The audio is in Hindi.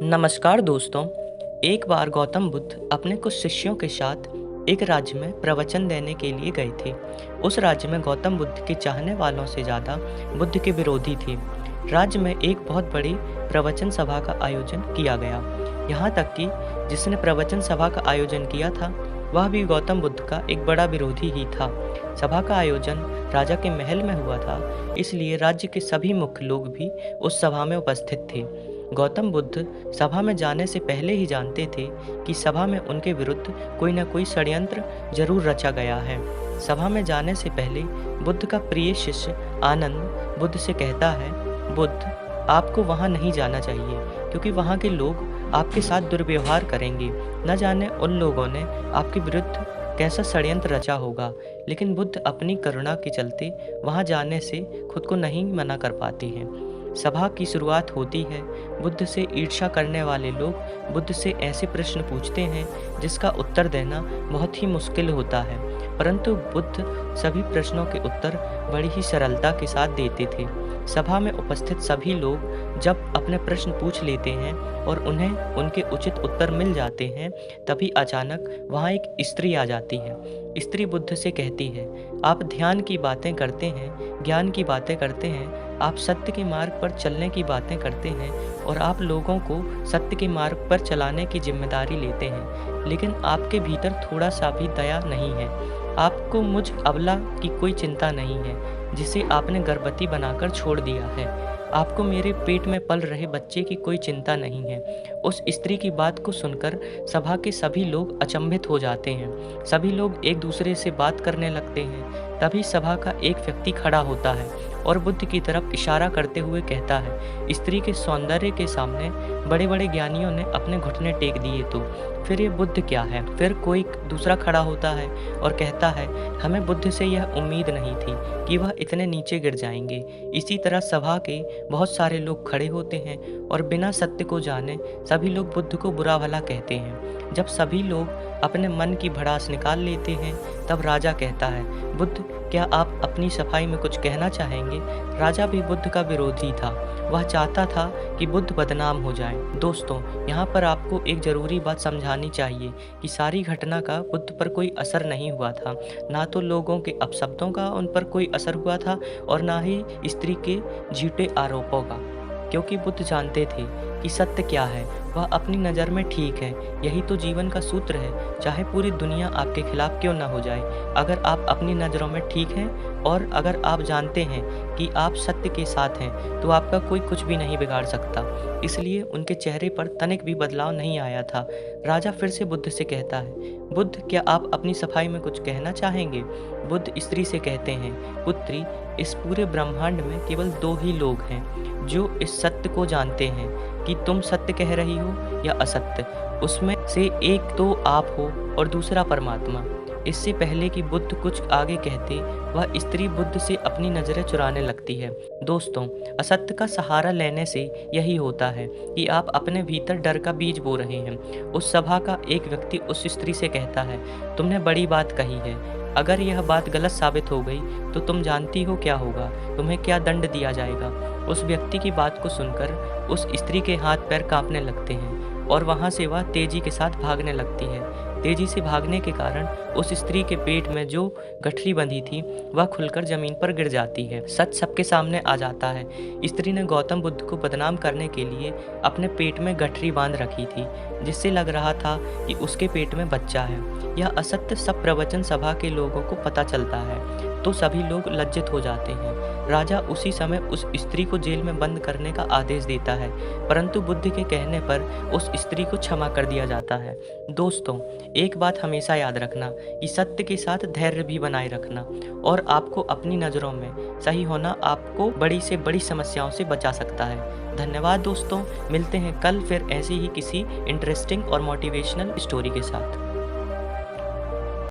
नमस्कार दोस्तों। एक बार गौतम बुद्ध अपने कुछ शिष्यों के साथ एक राज्य में प्रवचन देने के लिए गए थे। उस राज्य में गौतम बुद्ध के चाहने वालों से ज़्यादा बुद्ध के विरोधी थे। राज्य में एक बहुत बड़ी प्रवचन सभा का आयोजन किया गया। यहाँ तक कि जिसने प्रवचन सभा का आयोजन किया था वह भी गौतम बुद्ध का एक बड़ा विरोधी ही था। सभा का आयोजन राजा के महल में हुआ था, इसलिए राज्य के सभी मुख्य लोग भी उस सभा में उपस्थित थे। गौतम बुद्ध सभा में जाने से पहले ही जानते थे कि सभा में उनके विरुद्ध कोई न कोई षड्यंत्र जरूर रचा गया है। सभा में जाने से पहले बुद्ध का प्रिय शिष्य आनंद बुद्ध से कहता है, बुद्ध, आपको वहाँ नहीं जाना चाहिए क्योंकि वहाँ के लोग आपके साथ दुर्व्यवहार करेंगे। न जाने उन लोगों ने आपके विरुद्ध कैसा षड्यंत्र रचा होगा। लेकिन बुद्ध अपनी करुणा के चलते वहाँ जाने से खुद को नहीं मना कर पाते हैं। सभा की शुरुआत होती है। बुद्ध से ईर्ष्या करने वाले लोग बुद्ध से ऐसे प्रश्न पूछते हैं जिसका उत्तर देना बहुत ही मुश्किल होता है, परंतु बुद्ध सभी प्रश्नों के उत्तर बड़ी ही सरलता के साथ देते थे। सभा में उपस्थित सभी लोग जब अपने प्रश्न पूछ लेते हैं और उन्हें उनके उचित उत्तर मिल जाते हैं, तभी अचानक वहाँ एक स्त्री आ जाती है। स्त्री बुद्ध से कहती है, आप ध्यान की बातें करते हैं, ज्ञान की बातें करते हैं, आप सत्य के मार्ग पर चलने की बातें करते हैं और आप लोगों को सत्य के मार्ग पर चलाने की जिम्मेदारी लेते हैं, लेकिन आपके भीतर थोड़ा सा भी दया नहीं है। आपको मुझ अबला की कोई चिंता नहीं है जिसे आपने गर्भवती बनाकर छोड़ दिया है। आपको मेरे पेट में पल रहे बच्चे की कोई चिंता नहीं है। उस स्त्री की बात को सुनकर सभा के सभी लोग अचंभित हो जाते हैं। सभी लोग एक दूसरे से बात करने लगते हैं। तभी सभा का एक व्यक्ति खड़ा होता है और बुद्ध की तरफ इशारा करते हुए कहता है, स्त्री के सौंदर्य के सामने बड़े बड़े ज्ञानियों ने अपने घुटने टेक दिए तो फिर ये बुद्ध क्या है। फिर कोई दूसरा खड़ा होता है और कहता है, हमें बुद्ध से यह उम्मीद नहीं थी कि वह इतने नीचे गिर जाएंगे। इसी तरह सभा के बहुत सारे लोग खड़े होते हैं और बिना सत्य को जाने सभी लोग बुद्ध को बुरा भला कहते हैं। जब सभी लोग अपने मन की भड़ास निकाल लेते हैं, तब राजा कहता है, बुद्ध, क्या आप अपनी सफाई में कुछ कहना चाहेंगे। राजा भी बुद्ध का विरोधी था। वह चाहता था कि बुद्ध बदनाम हो जाए। दोस्तों, यहाँ पर आपको एक ज़रूरी बात समझानी चाहिए कि सारी घटना का बुद्ध पर कोई असर नहीं हुआ था। ना तो लोगों के अपशब्दों का उन पर कोई असर हुआ था और ना ही स्त्री के झूठे आरोपों का, क्योंकि बुद्ध जानते थे कि सत्य क्या है। वह अपनी नज़र में ठीक है। यही तो जीवन का सूत्र है। चाहे पूरी दुनिया आपके खिलाफ क्यों ना हो जाए, अगर आप अपनी नज़रों में ठीक हैं और अगर आप जानते हैं कि आप सत्य के साथ हैं, तो आपका कोई कुछ भी नहीं बिगाड़ सकता। इसलिए उनके चेहरे पर तनिक भी बदलाव नहीं आया था। राजा फिर से बुद्ध से कहता है, बुद्ध, क्या आप अपनी सफाई में कुछ कहना चाहेंगे। बुद्ध स्त्री से कहते हैं, पुत्री, इस पूरे ब्रह्मांड में केवल दो ही लोग हैं जो इस सत्य को जानते हैं कि तुम सत्य कह रही हो या असत्य। उसमें से एक तो आप हो और दूसरा परमात्मा। इससे पहले कि बुद्ध कुछ आगे कहते, वह स्त्री बुद्ध से अपनी नज़रें चुराने लगती है। दोस्तों, असत्य का सहारा लेने से यही होता है कि आप अपने भीतर डर का बीज बो रहे हैं। उस सभा का एक व्यक्ति उस स्त्री से कहता है, तुमने बड़ी बात कही है। अगर यह बात गलत साबित हो गई तो तुम जानती हो क्या होगा, तुम्हें क्या दंड दिया जाएगा। उस व्यक्ति की बात को सुनकर उस स्त्री के हाथ पैर कांपने लगते हैं और वहाँ से वह तेजी के साथ भागने लगती है। तेजी से भागने के कारण उस स्त्री के पेट में जो गठरी बंधी थी वह खुलकर जमीन पर गिर जाती है। सच सबके सामने आ जाता है। स्त्री ने गौतम बुद्ध को बदनाम करने के लिए अपने पेट में गठरी बांध रखी थी, जिससे लग रहा था कि उसके पेट में बच्चा है। यह असत्य सब प्रवचन सभा के लोगों को पता चलता है तो सभी लोग लज्जित हो जाते हैं। राजा उसी समय उस स्त्री को जेल में बंद करने का आदेश देता है, परंतु बुद्ध के कहने पर उस स्त्री को क्षमा कर दिया जाता है। दोस्तों, एक बात हमेशा याद रखना कि सत्य के साथ धैर्य भी बनाए रखना और आपको अपनी नज़रों में सही होना आपको बड़ी से बड़ी समस्याओं से बचा सकता है। धन्यवाद दोस्तों, मिलते हैं कल फिर ऐसी ही किसी इंटरेस्टिंग और मोटिवेशनल स्टोरी के साथ।